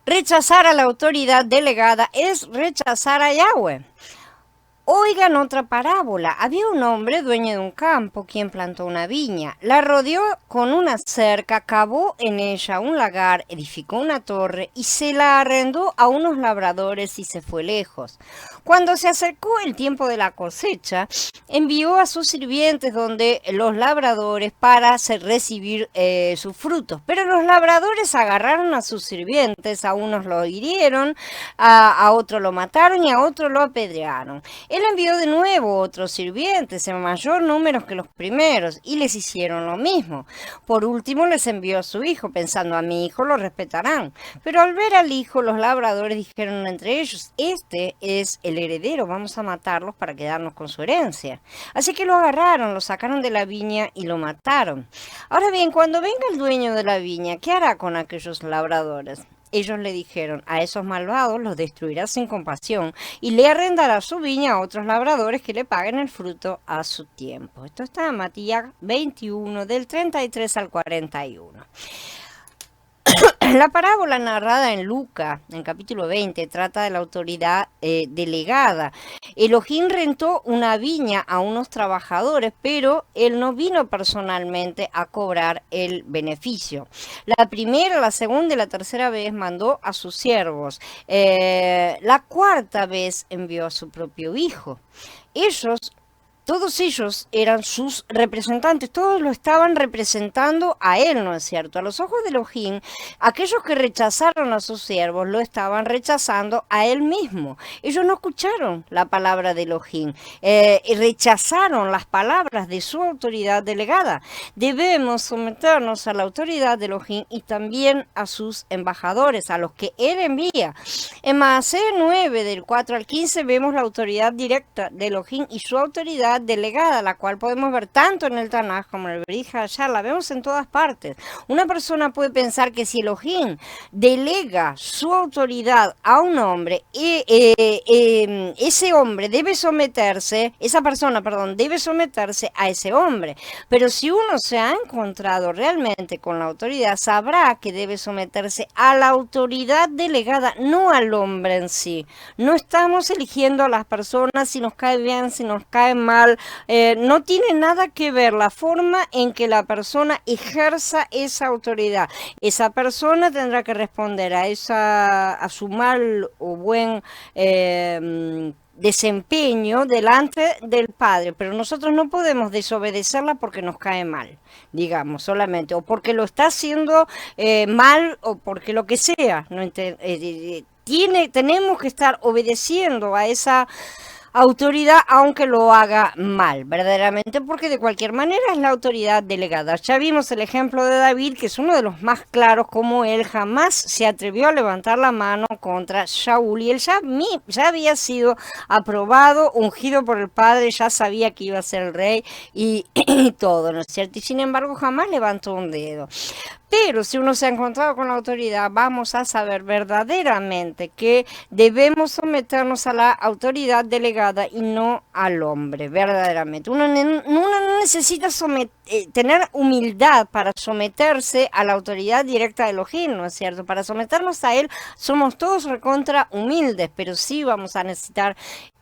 Rechazar a la autoridad delegada es rechazar a Yahweh. Oigan otra parábola. Había un hombre dueño de un campo quien plantó una viña, la rodeó con una cerca, cavó en ella un lagar, edificó una torre y se la arrendó a unos labradores y se fue lejos. Cuando se acercó el tiempo de la cosecha, envió a sus sirvientes donde los labradores para recibir sus frutos. Pero los labradores agarraron a sus sirvientes, a unos lo hirieron, a otro lo mataron y a otro lo apedrearon. Él envió de nuevo otros sirvientes en mayor número que los primeros y les hicieron lo mismo. Por último les envió a su hijo, pensando a mi hijo lo respetarán. Pero al ver al hijo, los labradores dijeron entre ellos, este es el heredero, vamos a matarlos para quedarnos con su herencia. Así que lo agarraron, lo sacaron de la viña y lo mataron. Ahora bien, cuando venga el dueño de la viña, ¿qué hará con aquellos labradores? Ellos le dijeron, a esos malvados los destruirá sin compasión y le arrendará su viña a otros labradores que le paguen el fruto a su tiempo. Esto está en Matías 21, del 33 al 41. La parábola narrada en Lucas, en capítulo 20, trata de la autoridad delegada. Elohim rentó una viña a unos trabajadores, pero él no vino personalmente a cobrar el beneficio. La primera, la segunda y la tercera vez mandó a sus siervos. La cuarta vez envió a su propio hijo. Todos ellos eran sus representantes, todos lo estaban representando a él, ¿no es cierto? A los ojos de Elohim, aquellos que rechazaron a sus siervos lo estaban rechazando a él mismo. Ellos no escucharon la palabra de Elohim, rechazaron las palabras de su autoridad delegada. Debemos someternos a la autoridad de Elohim y también a sus embajadores, a los que él envía. En Maaseh 9, del 4 al 15, vemos la autoridad directa de Elohim y su autoridad delegada, la cual podemos ver tanto en el Tanaj como en el Brit Hadashah, la vemos en todas partes. Una persona puede pensar que si Elohim delega su autoridad a un hombre, ese hombre debe someterse, esa persona, perdón, debe someterse a ese hombre. Pero si uno se ha encontrado realmente con la autoridad, sabrá que debe someterse a la autoridad delegada, no al hombre en sí. No estamos eligiendo a las personas si nos cae bien, si nos cae mal. No tiene nada que ver la forma en que la persona ejerza esa autoridad. Esa persona tendrá que responder a su mal o buen desempeño delante del Padre, pero nosotros no podemos desobedecerla porque nos cae mal, digamos, solamente, o porque lo está haciendo mal, o porque lo que sea, no tenemos que estar obedeciendo a esa autoridad aunque lo haga mal, verdaderamente, porque de cualquier manera es la autoridad delegada. Ya vimos el ejemplo de David, que es uno de los más claros, como él jamás se atrevió a levantar la mano contra Shaul, y él ya había sido aprobado, ungido por el Padre, ya sabía que iba a ser el rey y todo, ¿no es cierto? Y sin embargo jamás levantó un dedo. Pero si uno se ha encontrado con la autoridad, vamos a saber verdaderamente que debemos someternos a la autoridad delegada y no al hombre, verdaderamente. Uno no necesita tener humildad para someterse a la autoridad directa de Elohim, ¿no es cierto? Para someternos a él somos todos recontra humildes, pero sí vamos a necesitar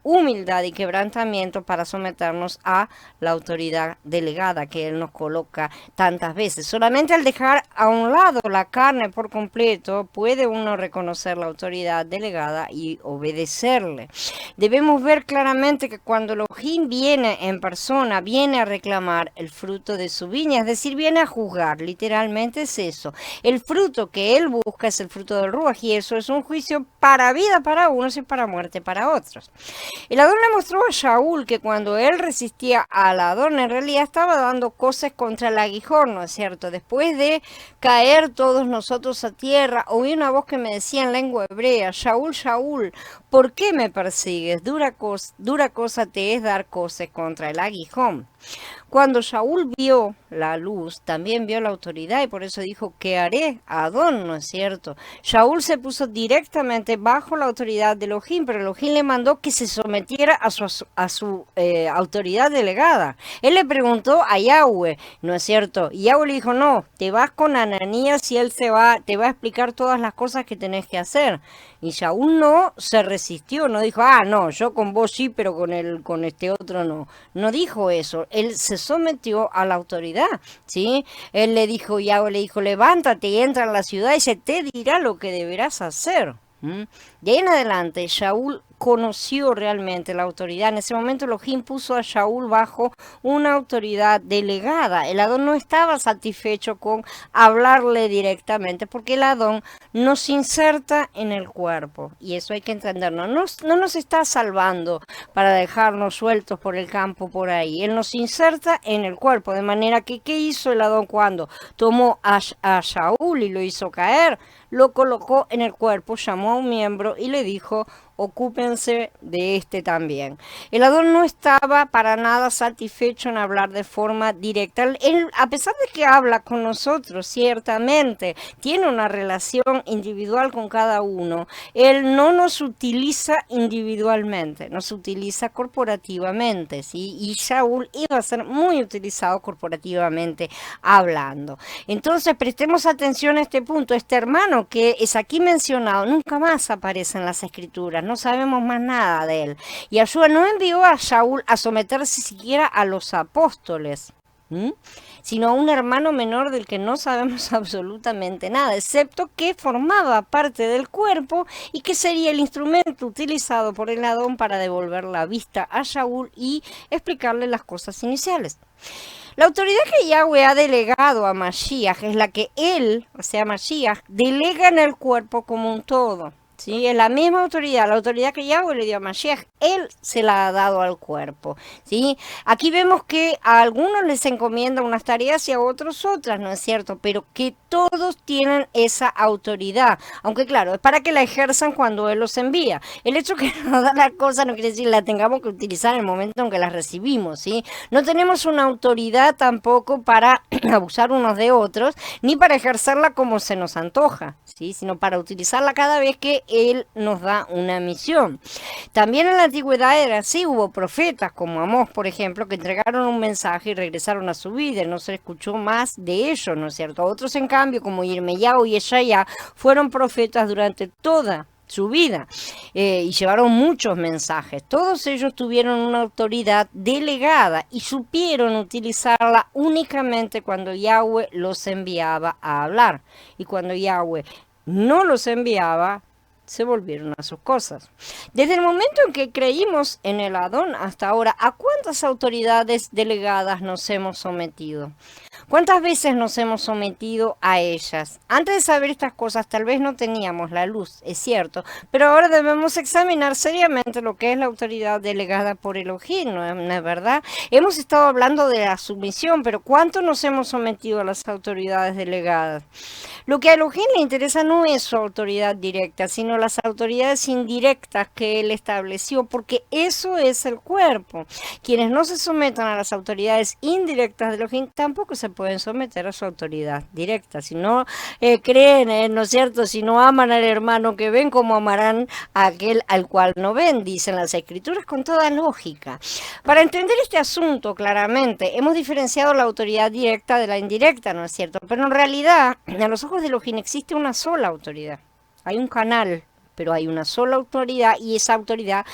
humildad y quebrantamiento para someternos a la autoridad delegada que Él nos coloca tantas veces. Solamente al dejar a un lado la carne por completo puede uno reconocer la autoridad delegada y obedecerle. Debemos ver claramente que cuando Elohim viene en persona, viene a reclamar el fruto de su viña, es decir, viene a juzgar, literalmente es eso. El fruto que Él busca es el fruto del Ruach, y eso es un juicio para vida para unos y para muerte para otros. El Adón le mostró a Shaul que cuando él resistía al Adón, en realidad estaba dando cosas contra el aguijón, ¿no es cierto? Después de caer todos nosotros a tierra, oí una voz que me decía en lengua hebrea, Shaul, Shaul, ¿por qué me persigues? Dura cosa te es dar cosas contra el aguijón. Cuando Saúl vio la luz, también vio la autoridad y por eso dijo, ¿qué haré? Adón, ¿no es cierto? Saúl se puso directamente bajo la autoridad de Elohim, pero Elohim le mandó que se sometiera a su autoridad delegada. Él le preguntó a Yahweh, ¿no es cierto? Y Yahweh le dijo, no, te vas con Ananías y él te va a explicar todas las cosas que tenés que hacer. Y Saúl no se resistió, no dijo, no, yo con vos sí, pero con este otro no. No dijo eso, él se sometió a la autoridad, ¿sí? Él le dijo, Yahweh le dijo, levántate y entra en la ciudad y se te dirá lo que deberás hacer. De ahí en adelante, Saúl conoció realmente la autoridad. En ese momento Elohim puso a Saúl bajo una autoridad delegada. El Adón no estaba satisfecho con hablarle directamente porque el Adón nos inserta en el cuerpo. Y eso hay que entenderlo. No nos está salvando para dejarnos sueltos por el campo por ahí. Él nos inserta en el cuerpo. De manera que, ¿qué hizo el Adón cuando tomó a Saúl y lo hizo caer? Lo colocó en el cuerpo, llamó a un miembro y le dijo, ocúpense de este también. El Adón no estaba para nada satisfecho en hablar de forma directa. Él, a pesar de que habla con nosotros, ciertamente, tiene una relación individual con cada uno, él no nos utiliza individualmente, nos utiliza corporativamente, ¿sí? Y Saúl iba a ser muy utilizado corporativamente hablando. Entonces, prestemos atención a este punto. Este hermano que es aquí mencionado nunca más aparece en las escrituras, no sabemos más nada de él. Y Yahshua no envió a Saúl a someterse siquiera a los apóstoles, sino a un hermano menor del que no sabemos absolutamente nada, excepto que formaba parte del cuerpo y que sería el instrumento utilizado por el Adón para devolver la vista a Saúl y explicarle las cosas iniciales. La autoridad que Yahweh ha delegado a Mashiach es la que él, o sea, Mashiach, delega en el cuerpo como un todo. ¿Sí? Es la misma autoridad, la autoridad que Yahweh le dio a Mashiach, él se la ha dado al cuerpo. ¿Sí? Aquí vemos que a algunos les encomienda unas tareas y a otros otras, ¿no es cierto? Pero que todos tienen esa autoridad, aunque claro, es para que la ejerzan cuando él los envía. El hecho que nos da la cosa no quiere decir que la tengamos que utilizar en el momento en que la recibimos, ¿sí? No tenemos una autoridad tampoco para abusar unos de otros, ni para ejercerla como se nos antoja, ¿sí? Sino para utilizarla cada vez que él nos da una misión. También en la antigüedad era así, hubo profetas como Amós, por ejemplo, que entregaron un mensaje y regresaron a su vida, y no se escuchó más de ellos, ¿no es cierto? Otros, en cambio, como Yirmeyahu y Eshaya, fueron profetas durante toda su vida y llevaron muchos mensajes. Todos ellos tuvieron una autoridad delegada y supieron utilizarla únicamente cuando Yahweh los enviaba a hablar, y cuando Yahweh no los enviaba, se volvieron a sus cosas. Desde el momento en que creímos en el Adón hasta ahora, ¿a cuántas autoridades delegadas nos hemos sometido? ¿Cuántas veces nos hemos sometido a ellas? Antes de saber estas cosas, tal vez no teníamos la luz, es cierto, pero ahora debemos examinar seriamente lo que es la autoridad delegada por Elohim, ¿no es verdad? Hemos estado hablando de la sumisión, pero ¿cuánto nos hemos sometido a las autoridades delegadas? Lo que a Elohim le interesa no es su autoridad directa, sino las autoridades indirectas que él estableció, porque eso es el cuerpo. Quienes no se sometan a las autoridades indirectas de Elohim tampoco se pueden someter a su autoridad directa. Si no creen, ¿no es cierto? Si no aman al hermano que ven, como amarán a aquel al cual no ven, dicen las escrituras con toda lógica. Para entender este asunto claramente, hemos diferenciado la autoridad directa de la indirecta, ¿no es cierto? Pero en realidad, a los ojos de Elohim existe una sola autoridad. Hay un canal, pero hay una sola autoridad y esa autoridad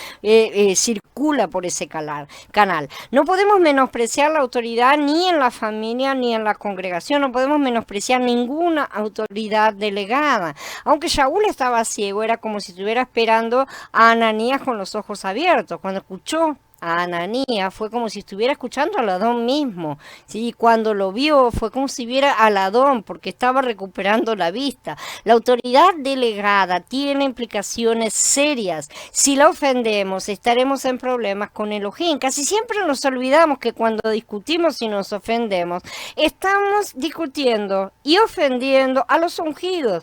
circula por ese canal. No podemos menospreciar la autoridad ni en la familia ni en la congregación, no podemos menospreciar ninguna autoridad delegada. Aunque Saúl estaba ciego, era como si estuviera esperando a Ananías con los ojos abiertos. Cuando escuchó a Ananías fue como si estuviera escuchando al Adón mismo, ¿sí? Cuando lo vio fue como si viera al Adón porque estaba recuperando la vista. La autoridad delegada tiene implicaciones serias. Si la ofendemos estaremos en problemas con Elohim. Casi siempre nos olvidamos que cuando discutimos y nos ofendemos estamos discutiendo y ofendiendo a los ungidos,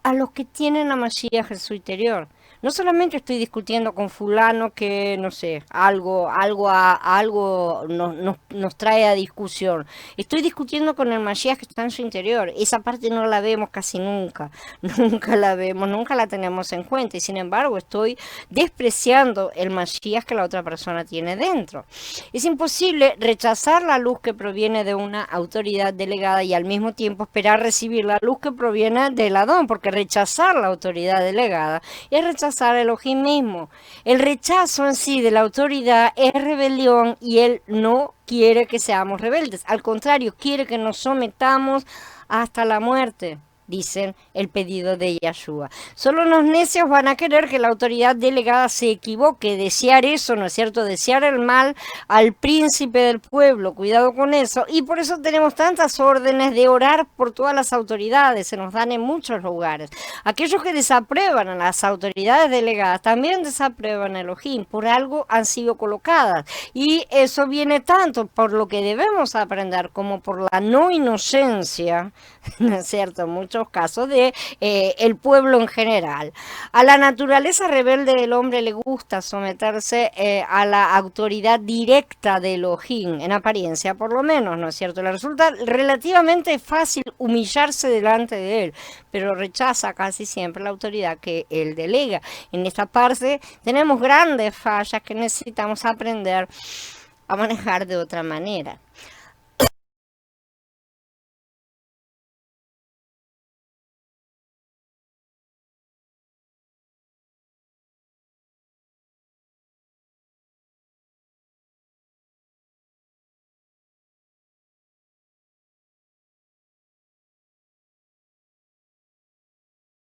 a los que tienen a Mashiach en su interior. No solamente estoy discutiendo con fulano que, no sé, algo nos trae a discusión. Estoy discutiendo con el Mashiach que está en su interior. Esa parte no la vemos casi nunca. Nunca la vemos, nunca la tenemos en cuenta. Y sin embargo, estoy despreciando el Mashiach que la otra persona tiene dentro. Es imposible rechazar la luz que proviene de una autoridad delegada y al mismo tiempo esperar recibir la luz que proviene del Adón, porque rechazar la autoridad delegada es rechazar el Elohim mismo. El rechazo en sí de la autoridad es rebelión y él no quiere que seamos rebeldes. Al contrario, quiere que nos sometamos hasta la muerte, dicen el pedido de Yahshua. Solo los necios van a querer que la autoridad delegada se equivoque, desear eso, ¿no es cierto? Desear el mal al príncipe del pueblo, cuidado con eso. Y por eso tenemos tantas órdenes de orar por todas las autoridades, se nos dan en muchos lugares. Aquellos que desaprueban a las autoridades delegadas también desaprueban a Elohim, por algo han sido colocadas. Y eso viene tanto por lo que debemos aprender como por la no inocencia, ¿no es cierto? Muchos casos de el pueblo en general. A la naturaleza rebelde del hombre le gusta someterse a la autoridad directa de Elohim, en apariencia por lo menos, ¿no es cierto? Le resulta relativamente fácil humillarse delante de él, pero rechaza casi siempre la autoridad que él delega. En esta parte tenemos grandes fallas que necesitamos aprender a manejar de otra manera.